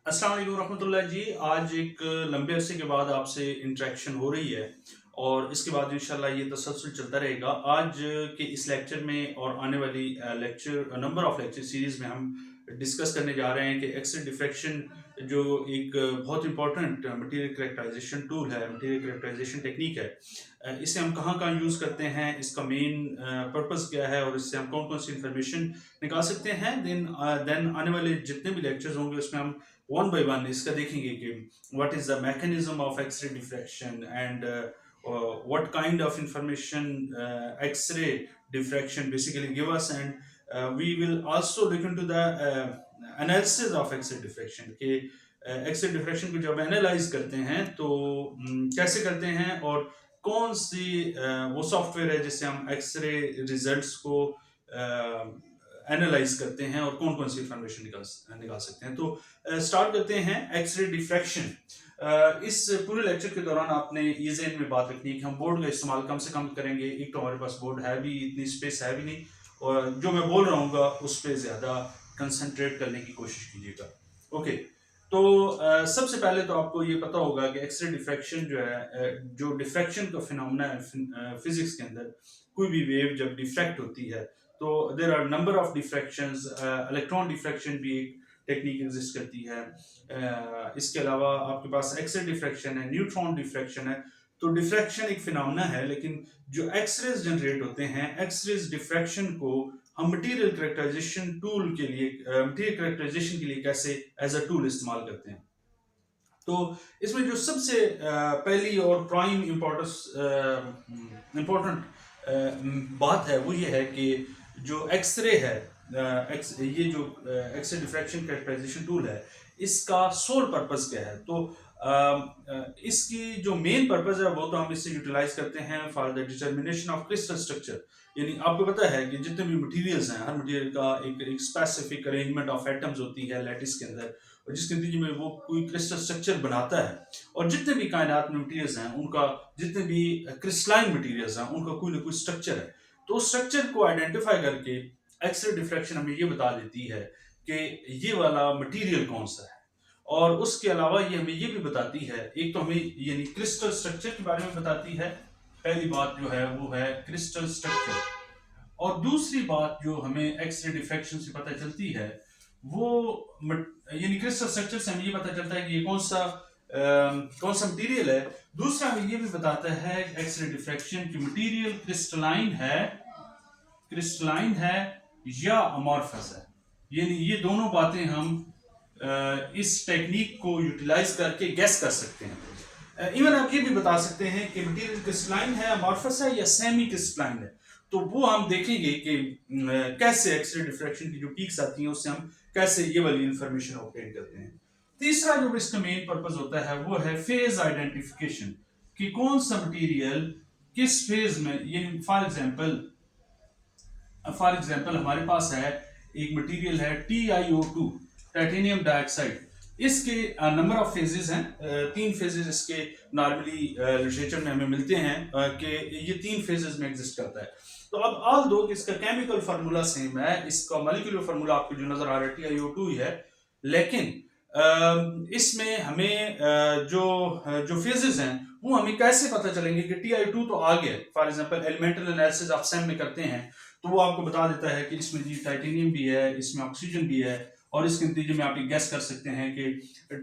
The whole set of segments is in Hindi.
अस्सलाम वालेकुम रहमतुल्लाह जी। आज एक लंबे अरसे के बाद आपसे इंटरेक्शन हो रही है और इसके बाद इंशाल्लाह ये तसलसल चलता रहेगा। आज के इस लेक्चर में और आने वाली lecture number of lecture series में हम डिस्कस करने जा रहे हैं कि एक्स रे डिफ्रैक्शन जो एक बहुत इंपॉर्टेंट मटेरियल कैरेक्टराइजेशन टूल है, मटेरियल कैरेक्टराइजेशन टेक्निक है। इसे हम कहाँ कहाँ यूज़ करते हैं, इसका मेन पर्पस क्या है और इससे हम कौन कौन सी इंफॉर्मेशन निकाल सकते हैं। देन आने वाले जितने भी लेक्चर्स होंगे उसमें हम वन बाय वन इसका देखेंगे कि what is the mechanism of X ray diffraction and what kind of information X-ray diffraction basically give us, and we will also look into the analysis of X-ray diffraction कि X-ray diffraction को जब एनालाइज करते हैं तो कैसे करते हैं और कौन सी वो सॉफ्टवेयर है जिससे हम एक्सरे रिजल्ट्स को एनालाइज करते हैं और कौन कौन सी इंफॉर्मेशन निकाल सकते हैं। तो स्टार्ट करते हैं एक्सरे डिफ्रैक्शन। इस पूरे लेक्चर के दौरान आपने ये ज़हन में बात रखनी है कि हम बोर्ड का इस्तेमाल कम से कम करेंगे। एक तो हमारे पास बोर्ड है भी, इतनी स्पेस है भी नहीं, और जो मैं बोल रहा हूँ उस पर ज़्यादा कंसंट्रेट करने की कोशिश कीजिएगा। ओके, तो सबसे पहले तो आपको ये पता होगा कि एक्सरे डिफ्रैक्शन जो है, जो डिफ्रैक्शन का फिनोमेना है फिजिक्स के अंदर, कोई भी वेव जब डिफ्रैक्ट होती है तो there are number of diffractions. Electron diffraction भी एक टेक्निक एग्जिस्ट करती है। इसके अलावा आपके पास एक्सरे डिफ्रैक्शन है, न्यूट्रॉन डिफ्रैक्शन है। तो डिफ्रैक्शन एक फिनोमेना है, लेकिन जो एक्सरेज जनरेट होते हैं, एक्सरेज डिफ्रैक्शन को हम मटेरियल कैरेक्टराइजेशन टूल के लिए, मटेरियल कैरेक्टराइजेशन के लिए कैसे एज अ टूल इस्तेमाल करते हैं। तो इसमें जो सबसे पहली और प्राइम इम्पोर्टेंट बात है वो ये है कि जो एक्सरे है, ये जो एक्सरे डिफ्रैक्शन कैरेक्टराइजेशन टूल है, इसका सोल पर्पस क्या है। तो इसकी जो मेन पर्पस है वो तो हम इससे यूटिलाइज करते हैं for the determination of crystal structure. यानी आपको पता है कि जितने भी मटेरियल्स हैं, हर मटेरियल का एक स्पेसिफिक अरेंजमेंट ऑफ एटम्स होती है लैटिस के अंदर, और जिसके नतीजे में वो कोई क्रिस्टल स्ट्रक्चर बनाता है। और जितने भी कायनात में मटेरियल्स हैं उनका, जितने भी क्रिस्टलाइन मटेरियल्स हैं उनका कोई ना कोई स्ट्रक्चर है। तो उस स्ट्रक्चर को आइडेंटिफाई करके एक्सरे डिफ्रैक्शन हमें ये बता देती है कि ये वाला मटेरियल कौन सा है। और उसके अलावा ये हमें ये भी बताती है, एक तो हमें यानी क्रिस्टल स्ट्रक्चर के बारे में बताती है, पहली बात जो है वो है क्रिस्टल स्ट्रक्चर। और दूसरी बात जो हमें एक्सरे डिफ्रैक्शन से पता चलती है वो यानी क्रिस्टल स्ट्रक्चर से हमें ये पता चलता है कि ये कौन सा मटेरियल है। दूसरा हमें ये भी बताता है एक्सरे डिफ्रैक्शन की मटेरियल क्रिस्टलाइन है या अमॉर्फस है। यानी ये दोनों बातें हम इस टेक्निक को यूटिलाइज करके गैस कर सकते हैं। इवन आप ये भी बता सकते हैं कि मटेरियल क्रिस्टलाइन है, अमॉर्फस है या सेमी क्रिस्टलाइन है। तो वो हम देखेंगे कि कैसे एक्सरे डिफ्रैक्शन की जो पीक्स आती हैं उससे हम कैसे ये वाली इंफॉर्मेशन ऑब्टेन करते हैं। तीसरा जो इसका मेन पर्पस होता है वो है फेज आइडेंटिफिकेशन, कि कौन सा मटेरियल किस फेज में। यानी फॉर एग्जांपल हमारे पास है एक मटेरियल है TiO2, टाइटेनियम डाइऑक्साइड। इसके नंबर ऑफ फेजेस हैं, 3 फेजेस इसके नॉर्मली लिटरेचर में हमें मिलते हैं कि ये 3 फेजेस में एग्जिस्ट करता है। तो अब ऑल दो इसका केमिकल फार्मूला सेम है, इसका मॉलिक्यूलर फार्मूला आपको जो नजर आ रहा है TiO2 ही है, लेकिन इसमें हमें जो फेजेस हैं वो हमें कैसे पता चलेंगे कि TiO2 तो आ गया। फॉर एग्जांपल एलिमेंटल एनालिसिस आप SEM में करते हैं तो वो आपको बता देता है कि इसमें जी टाइटेनियम भी है, इसमें ऑक्सीजन भी है, और इसके नतीजे में आप ये गैस कर सकते हैं कि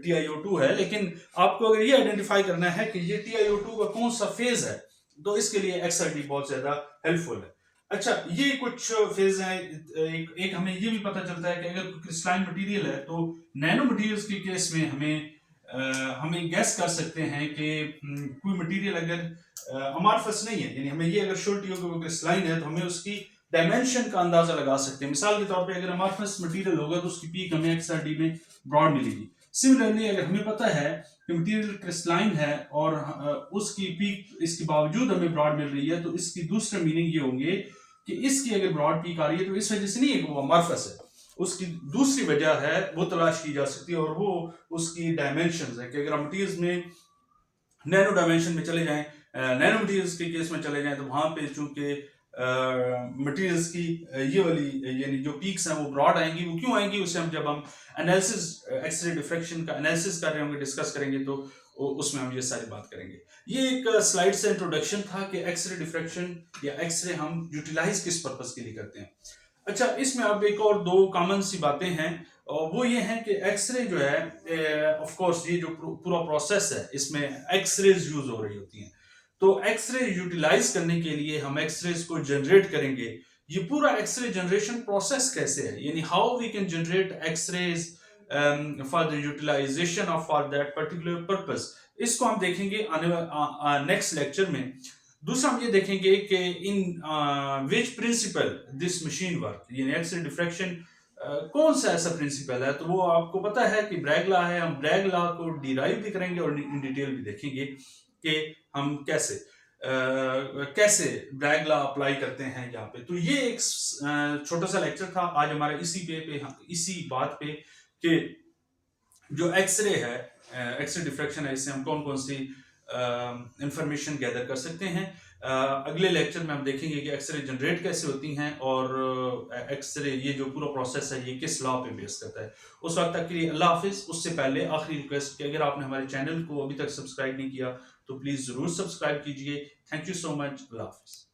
TiO2 है। लेकिन आपको अगर ये आइडेंटिफाई करना है कि ये TiO2 का कौन सा फेज है तो इसके लिए XRD बहुत ज्यादा हेल्पफुल है। अच्छा, ये कुछ फेज हैं। एक हमें ये भी पता चलता है कि अगर क्रिस्टलाइन मटेरियल है तो नैनो मटेरियल्स के केस में हमें गैस कर सकते हैं कि कोई मटेरियल अगर अमॉर्फस नहीं है, यानी हमें ये अगर श्योरिटी हो कि वो क्रिस्टलाइन है तो हमें उसकी डायमेंशन का अंदाजा लगा सकते हैं। मिसाल के तौर पे अगर अमॉर्फस मटेरियल होगा तो उसकी पीक हमें XRD में ब्रॉड मिलेगी। सिमिलरली अगर हमें पता है कि मटेरियल क्रिस्टलाइन है और उसकी पीक इसके बावजूद हमें ब्रॉड मिल रही है, तो इसकी दूसरा मीनिंग ये होंगे कि इसकी अगर ब्रॉड पीक आ रही है तो इस वजह से नहीं है कि वो अमॉर्फस है, उसकी दूसरी वजह है वो तलाश की जा सकती है, और वो उसकी डायमेंशंस है कि अगर हम मटेरियल्स में नैनो डायमेंशन में चले जाएं, नैनो मटेरियल्स के केस में चले जाएं तो वहां पे चूंकि मटेरियल्स की ये वाली यानी जो पीक्स हैं वो ब्रॉड आएंगी। वो क्यों आएंगी, उसे हम जब हम एनालिसिस एक्सरे डिफ्रैक्शन का एनालिसिस कर रहे होंगे, डिस्कस करेंगे, तो उसमें हम ये सारी बात करेंगे। ये एक स्लाइड से इंट्रोडक्शन था कि एक्सरे डिफ्रैक्शन या एक्सरे हम यूटिलाइज किस पर्पस के लिए करते हैं। अच्छा, इसमें अब एक और दो कॉमन सी बातें हैं, और वो ये हैं कि एक्सरे जो है, ऑफ कोर्स ये जो पूरा प्रोसेस है इसमें एक्सरेज यूज हो रही होती हैं। तो एक्सरे यूटिलाइज करने के लिए हम एक्सरेज को जनरेट करेंगे। ये पूरा एक्सरे जनरेशन प्रोसेस कैसे है, यानी how we can generate X rays for the utilization of for that particular purpose, इसको हम देखेंगे आने नेक्स्ट लेक्चर में। दूसरा हम ये देखेंगे कि in which principle this machine work, यानी एक्सरे डिफ्रैक्शन कौन सा ऐसा प्रिंसिपल है। तो वो आपको पता है कि ब्रैग लॉ है, हम ब्रैग लॉ को डिराइव भी करेंगे और इन डिटेल भी देखेंगे कि हम कैसे ब्रैग लॉ अप्लाई करते हैं यहाँ पे। तो ये एक छोटा सा लेक्चर था आज हमारा इसी बात पे कि जो एक्सरे है, एक्सरे डिफ्रैक्शन है, इससे हम कौन कौन सी इंफॉर्मेशन गैदर कर सकते हैं। अगले लेक्चर में हम देखेंगे कि एक्सरे जनरेट कैसे होती हैं और एक्सरे ये जो पूरा प्रोसेस है ये किस लॉ पे बेस करता है। उस वक्त तक के लिए अल्लाह हाफिज। उससे पहले आखिरी रिक्वेस्ट कि अगर आपने हमारे चैनल को अभी तक सब्सक्राइब नहीं किया तो प्लीज जरूर सब्सक्राइब कीजिए। Thank you so much. Allah Hafiz.